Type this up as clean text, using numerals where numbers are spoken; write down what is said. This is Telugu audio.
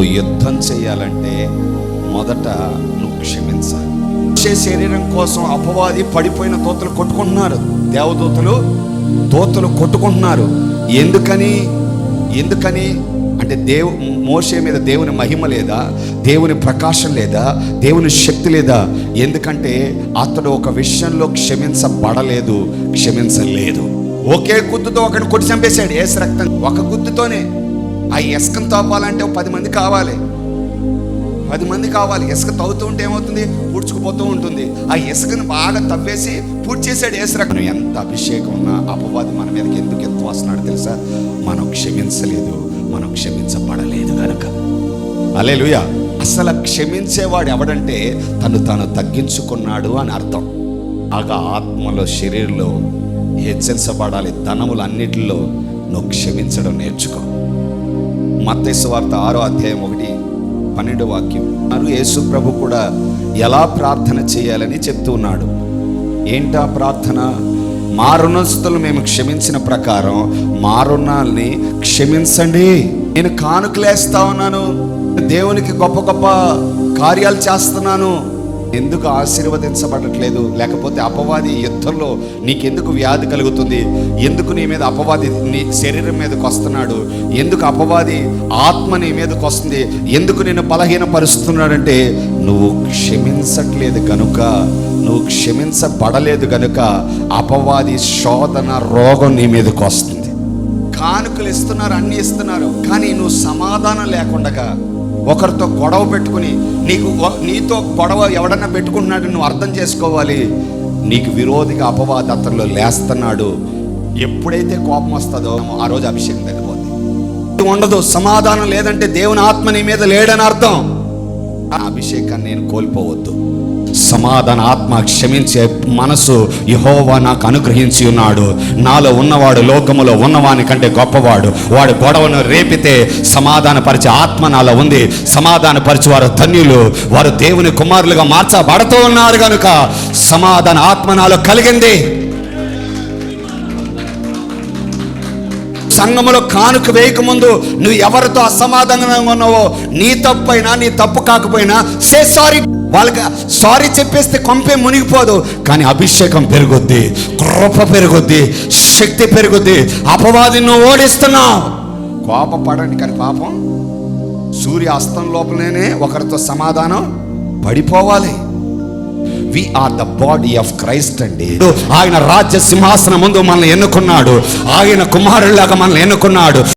నువ్వు యుద్ధం చేయాలంటే మొదట నువ్వు క్షమించాలి. శరీరం కోసం అపవాది పడిపోయిన దూతలు కొట్టుకుంటున్నారు, దేవదూతలు దూతలు కొట్టుకుంటున్నారు. ఎందుకని అంటే మోషే మీద దేవుని మహిమ లేదా, దేవుని ప్రకాశం లేదా, దేవుని శక్తి లేదా? ఎందుకంటే అతడు ఒక విషయంలో క్షమించబడలేదు, క్షమించలేదు. ఒకే గుద్దుతో ఒకరిని కొట్టి చంపేశాడు. ఏసు రక్తం ఒక గుద్దుతోనే. ఆ ఇసుకను తవ్వాలంటే 10 మంది కావాలి, 10 మంది కావాలి. ఇసుక తవ్వుతూ ఉంటే ఏమవుతుంది? పూడ్చుకుపోతూ ఉంటుంది. ఆ ఇసుకను బాగా తవ్వేసి పూడ్చి చేశాడు ఏసు రక్తం. ఎంత అభిషేకం ఉన్నా అపవాది మన మీదకి ఎందుకు ఎత్తు వస్తున్నాడు తెలుసా? మనం క్షమించలేదు, మనం క్షమించబడలేదు కనుక. హల్లెలూయా. అసలు క్షమించేవాడు ఎవడంటే తాను తగ్గించుకున్నాడు అని అర్థం. ఆగా ఆత్మలో శరీరంలో హెచ్చరించబడాలి. ధనములన్నిటిలో నువ్వు క్షమించడం నేర్చుకో. మత్తయి సువార్త 6వ అధ్యాయం 1-12 వాక్యం. యేసు ప్రభు కూడా ఎలా ప్రార్థన చేయాలని చెప్తూ ఉన్నాడు. ఏంటా ప్రార్థన? మా రుణస్తులు మేము క్షమించిన ప్రకారం మా రుణాల్ని క్షమించండి. నేను కానుకలేస్తా ఉన్నాను, దేవునికి గొప్ప గొప్ప కార్యాలు చేస్తున్నాను, ఎందుకు ఆశీర్వదించబడట్లేదు? లేకపోతే అపవాది యుద్ధంలో నీకెందుకు వ్యాధి కలుగుతుంది? ఎందుకు నీ మీద అపవాది నీ శరీరం మీదకి వస్తున్నాడు? ఎందుకు అపవాది ఆత్మ నీ మీదకి వస్తుంది? ఎందుకు నేను బలహీనపరుస్తున్నాడంటే నువ్వు క్షమించట్లేదు కనుక, నువ్వు క్షమించబడలేదు కనుక అపవాది శోధన రోగం నీ మీదకి వస్తుంది. కానుకలు ఇస్తున్నారు, అన్నీ ఇస్తున్నారు, కానీ నువ్వు సమాధానం లేకుండా ఒకరితో గొడవ పెట్టుకుని, నీతో గొడవ ఎవడన్నా పెట్టుకుంటున్నాడు నువ్వు అర్థం చేసుకోవాలి. నీకు విరోధిగా అపవాది అతనిలో లేస్తున్నాడు. ఎప్పుడైతే కోపం వస్తుందో ఆ రోజు అభిషేకం తగ్గిపోతుంది, ఉండదు. సమాధానం లేదంటే దేవుని ఆత్మ నీ మీద లేడని అర్థం. ఆ అభిషేకాన్ని నేను కోల్పోవద్దు. సమాధాన ఆత్మ, క్షమించే మనసు యెహోవా నాకు అనుగ్రహించి ఉన్నాడు. నాలో ఉన్నవాడు లోకములో ఉన్నవాని కంటే గొప్పవాడు. వాడు గొడవను రేపితే సమాధానపరిచే ఆత్మ నాలో ఉంది. సమాధానపరిచి వారు ధన్యులు, వారు దేవుని కుమారులుగా మార్చబడుతూ ఉన్నారు కనుక సమాధాన ఆత్మ నాలో కలిగింది. సంఘములో కానుక వేయకముందు నువ్వు ఎవరితో అసమాధానంగా ఉన్నావో, నీ తప్పైనా నీ తప్పు కాకపోయినా సే సారీ. వాళ్ళకి సారీ చెప్పేస్తే కొంపే మునిగిపోదు, కానీ అభిషేకం పెరుగుద్ది, కృప పెరుగుద్ది, శక్తి పెరుగుద్ది. అపవాదిని నువ్వు ఓడిస్తున్నావు. కోపపడండి, కానీ పాపం సూర్య అస్తం లోపలనే ఒకరితో సమాధానం పడిపోవాలి. We are the body of Christ అండి. ఆయన రాజ్య సింహాసనం ముందు మనల్ని ఎన్నుకున్నాడు, ఆయన కుమారులాగా మనల్ని ఎన్నుకున్నాడు.